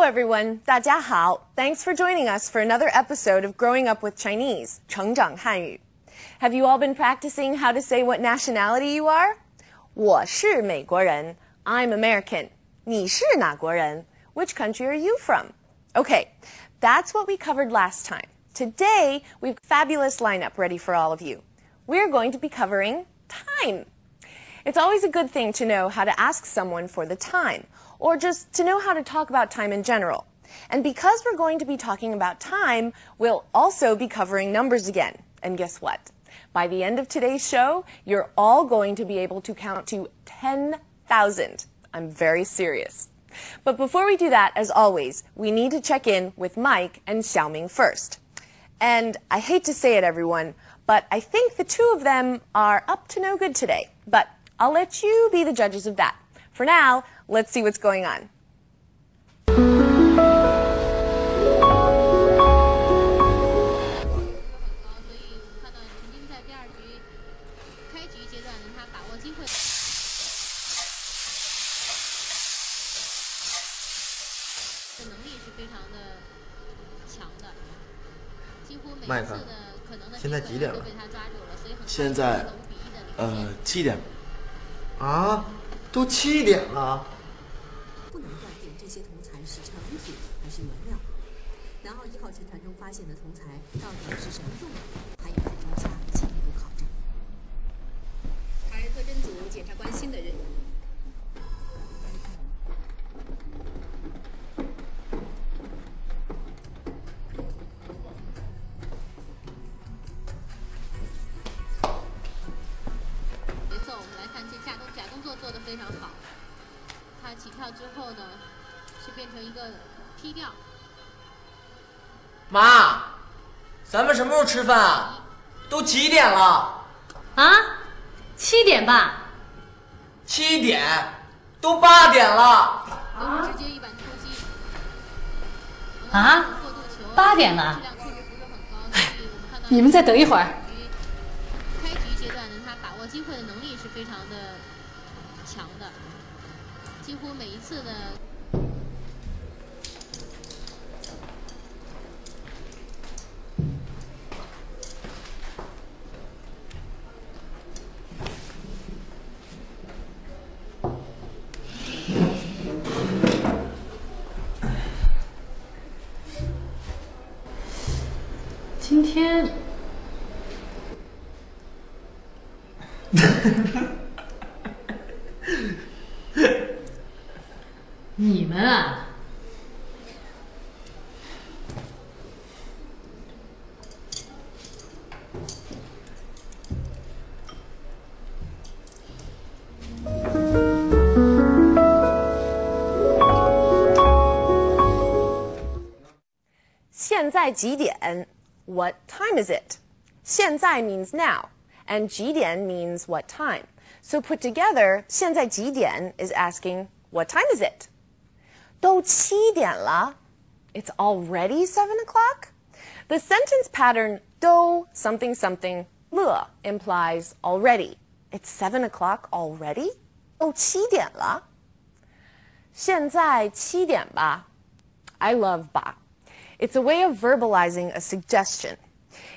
everyone, 大家好. Thanks for joining us for another episode of Growing Up with Chinese, 成长汉语. Have you all been practicing how to say what nationality you are? 我是美国人, I'm American. 你是哪国人? Which country are you from? Okay, that's what we covered last time. Today, we've a fabulous lineup ready for all of you. We're going to be covering time. It's always a good thing to know how to ask someone for the time, or just to know how to talk about time in general. And because we're going to be talking about time, we'll also be covering numbers again. And guess what? By the end of today's show, you're all going to be able to count to 10,000. I'm very serious. But before we do that, as always, we need to check in with Mike and Xiaoming first. And I hate to say it, everyone, but I think the two of them are up to no good today. But I'll let you be the judges of that. For now, let's see what's going on. 麦克，现在几点了？现在，7点。啊，都7点了。不能断定这些铜材是成品还是原料，然后依靠沉团中发现的铜材到底是什么用途，还有待专家进一步考证。而特侦组检察官新的任务。 做得非常好，它起跳之后呢，是变成一个劈调。妈，咱们什么时候吃饭啊？都几点了？啊，7点吧。7点，都8点了。都是直接一板突击。啊，8点了。你们再等一会儿。开局阶段呢，他把握机会的能力是非常的。 强的，几乎每一次的。今天。你们啊，现在几点 ？What time is it? 现在 means now, and 几点 means what time. So put together, 现在几点 is asking what time is it? 都7点了 It's already 7 o'clock? The sentence pattern 都 something something 了 implies already. It's 7 o'clock already? 都7点了现在7点吧 I love 吧 It's a way of verbalizing a suggestion.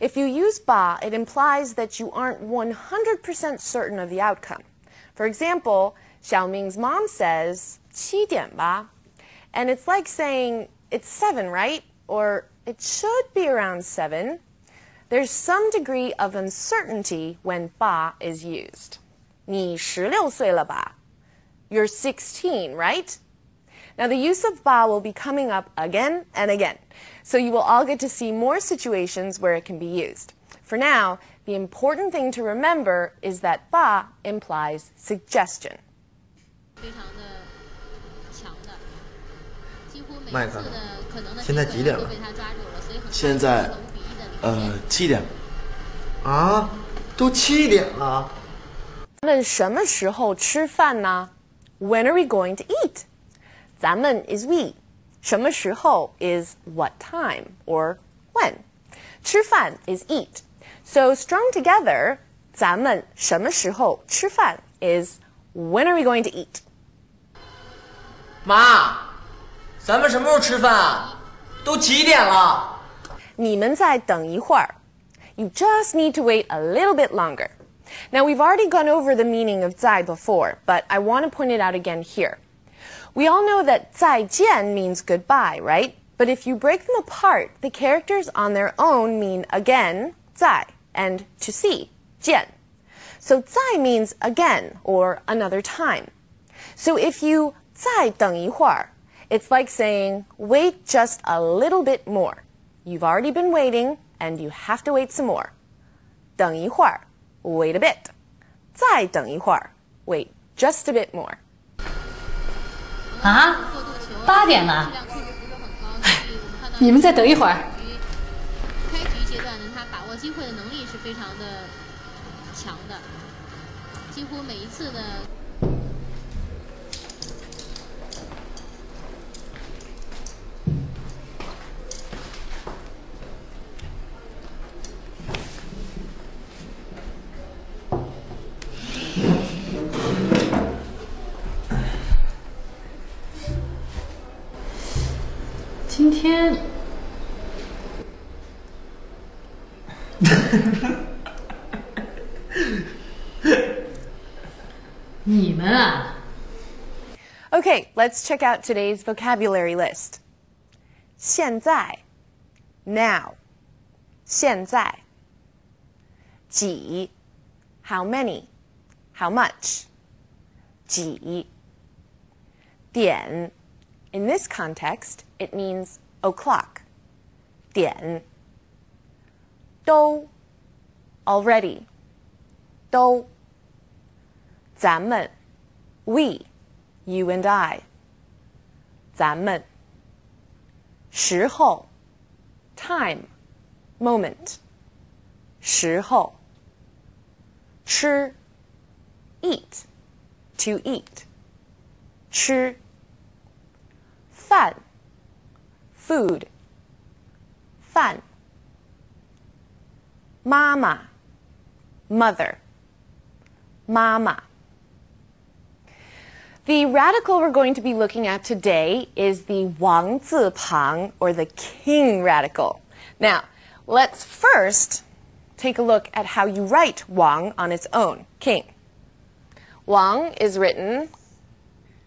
If you use 吧, it implies that you aren't 100% certain of the outcome. For example, Xiaoming's mom says 7点吧 And it's like saying, it's 7, right? Or it should be around 7. There's some degree of uncertainty when 吧 is used. 你16岁了吧 You're 16, right? Now the use of 吧 will be coming up again and again. So you will all get to see more situations where it can be used. For now, the important thing to remember is that 吧 implies suggestion. 麦克，现在几点了？现在，7点。啊，都7点了。咱们什么时候吃饭呢 When are we going to eat? 咱们 is we. 什么时候 is what time or when. 吃饭 is eat. So strung together, 咱们什么时候吃饭 is when are we going to eat? 妈。咱们什么时候吃饭啊？都几点了？你们再等一会儿。You just need to wait a little bit longer. Now, we've already gone over the meaning of 在 before, but I want to point it out again here. We all know that 再见 means goodbye, right? But if you break them apart, the characters on their own mean again, 在, and to see, 见. So 再 means again, or another time. So if you 再等一会儿, it's like saying, wait just a little bit more. You've already been waiting, and you have to wait some more. 等一会儿, wait a bit. 再等一会儿, wait just a bit more. 啊，8点了。你们再等一会儿。开局阶段呢，他把握机会的能力是非常的强的，几乎每一次的。今天，你们啊。Okay, let's check out today's vocabulary list. 现在 now. 现在几 how many, how much. 几点 in this context, it means o'clock. 点都 already. 都咱们 we, you and I. 咱们时候 time, moment. 时候吃 eat, to eat. 吃饭 food. 饭妈妈 mother. 妈妈 The radical we're going to be looking at today is the 王字旁, or the king radical. Now, let's first take a look at how you write 王 on its own, king. 王 is written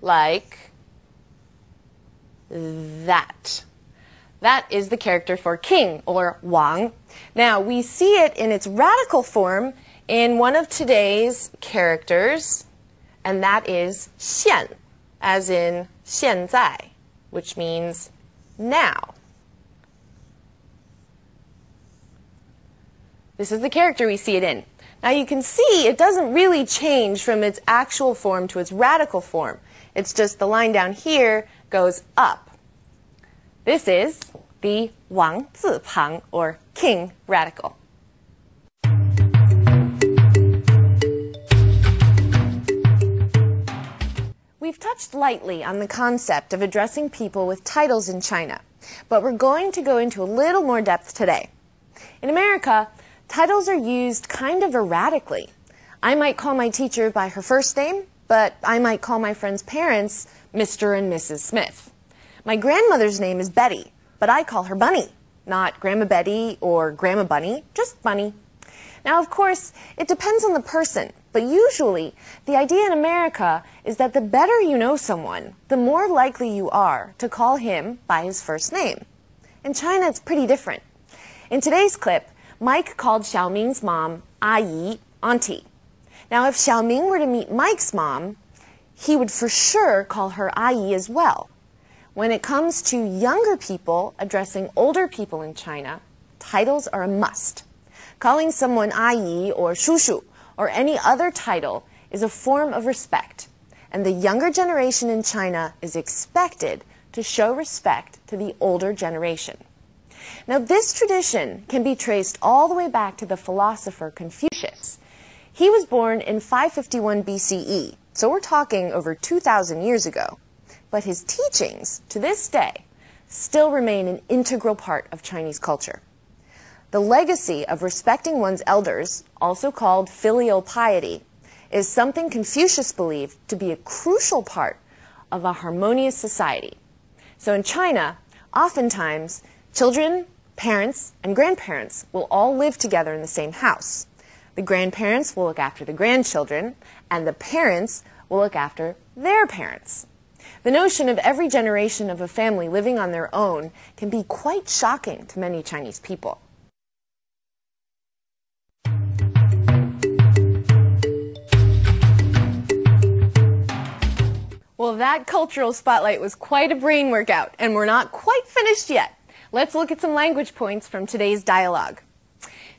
like that. That is the character for king, or 王. Now, we see it in its radical form in one of today's characters, and that is 现, as in 现在, which means now. This is the character we see it in. Now you can see it doesn't really change from its actual form to its radical form. It's just the line down here goes up. This is the 王字旁, or king radical. We've touched lightly on the concept of addressing people with titles in China, but we're going to go into a little more depth today. In America, titles are used kind of erratically. I might call my teacher by her first name, but I might call my friend's parents Mr. and Mrs. Smith. My grandmother's name is Betty, but I call her Bunny, not Grandma Betty or Grandma Bunny, just Bunny. Now, of course, it depends on the person, but usually the idea in America is that the better you know someone, the more likely you are to call him by his first name. In China, it's pretty different. In today's clip, Mike called Xiaoming's mom 阿姨, auntie. Now, if Xiaoming were to meet Mike's mom, he would for sure call her 阿姨 as well. When it comes to younger people addressing older people in China, titles are a must. Calling someone 阿姨 or 叔叔 or any other title is a form of respect, and the younger generation in China is expected to show respect to the older generation. Now, this tradition can be traced all the way back to the philosopher Confucius. He was born in 551 BCE, so we're talking over 2,000 years ago. But his teachings, to this day, still remain an integral part of Chinese culture. The legacy of respecting one's elders, also called filial piety, is something Confucius believed to be a crucial part of a harmonious society. So in China, oftentimes, children, parents, and grandparents will all live together in the same house. The grandparents will look after the grandchildren, and the parents will look after their parents. The notion of every generation of a family living on their own can be quite shocking to many Chinese people. Well, that cultural spotlight was quite a brain workout, and we're not quite finished yet. Let's look at some language points from today's dialogue.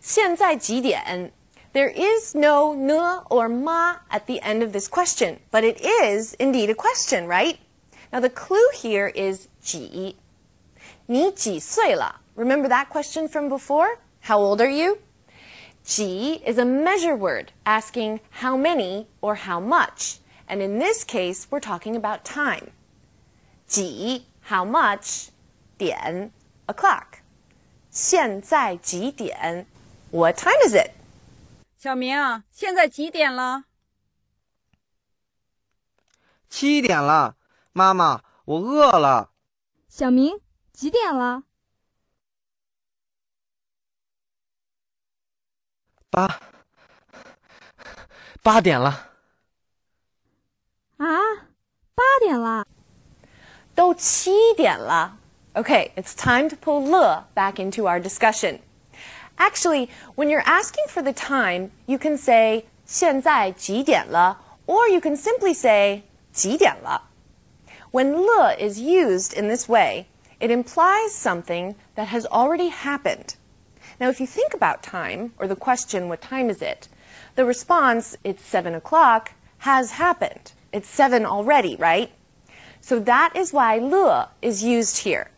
现在几点? There is no ne or ma at the end of this question, but it is indeed a question, right? Now the clue here is 几. 你几岁了? Remember that question from before? How old are you? 几 is a measure word asking how many or how much. And in this case, we're talking about time. 几 how much? 点 o'clock. 现在几点? What time is it? 小明，现在几点了？7点了，妈妈，我饿了。小明，几点了？8点了。啊，8点了。都7点了。Okay, it's time to pull le back into our discussion. Actually, when you're asking for the time, you can say 现在几点了, or you can simply say 几点了. When le is used in this way, it implies something that has already happened. Now, if you think about time, or the question, what time is it? The response, it's 7 o'clock, has happened. It's 7 already, right? So that is why le is used here.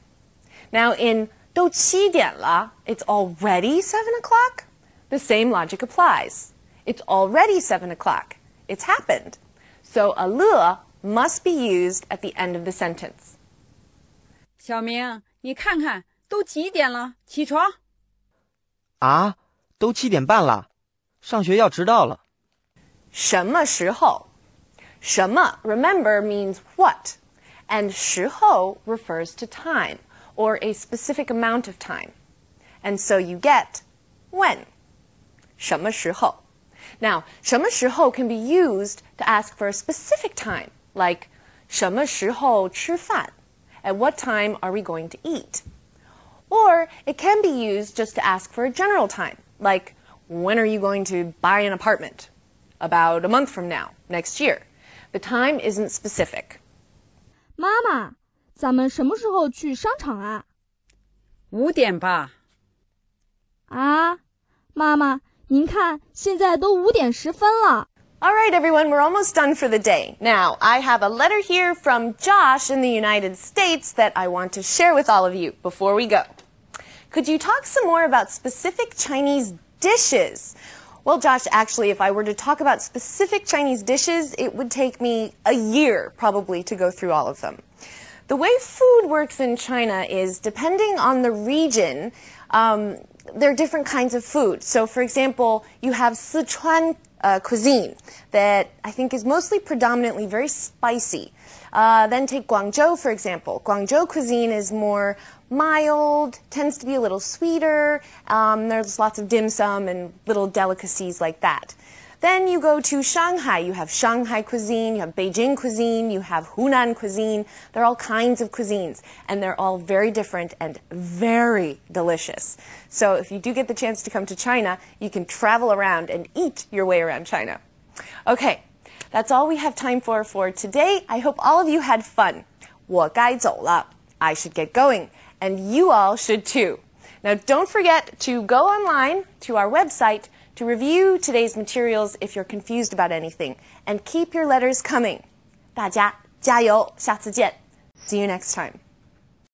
Now, in 都7点了, it's already 7 o'clock? The same logic applies. It's already 7 o'clock. It's happened. So a le must be used at the end of the sentence. 小明，你看看，都几点了？起床。啊，都7点半了，上学要迟到了。什么时候？什么, remember, means what, and 时候 refers to time, or a specific amount of time. And so you get when. 什么时候? Now, 什么时候 can be used to ask for a specific time, like 什么时候吃饭? At what time are we going to eat? Or it can be used just to ask for a general time, like when are you going to buy an apartment? About a month from now, next year. The time isn't specific. 妈妈，咱们什么时候去商场啊？5点吧。啊，妈妈，您看，现在都5点10分了。All right, everyone, we're almost done for the day. Now, I have a letter here from Josh in the United States that I want to share with all of you before we go. Could you talk some more about specific Chinese dishes? Well, Josh, actually, if I were to talk about specific Chinese dishes, it would take me a year, probably, to go through all of them. The way food works in China is, depending on the region, there are different kinds of food. So, for example, you have Sichuan cuisine that I think is mostly predominantly very spicy. Then take Guangzhou, for example. Guangzhou cuisine is more mild, tends to be a little sweeter. There's lots of dim sum and little delicacies like that. Then you go to Shanghai. You have Shanghai cuisine, you have Beijing cuisine, you have Hunan cuisine. There are all kinds of cuisines, and they're all very different and very delicious. So if you do get the chance to come to China, you can travel around and eat your way around China. Okay, that's all we have time for today. I hope all of you had fun. 我该走了. I should get going. And you all should too. Now don't forget to go online to our website to review today's materials if you're confused about anything. And keep your letters coming. 大家加油，下次见. See you next time.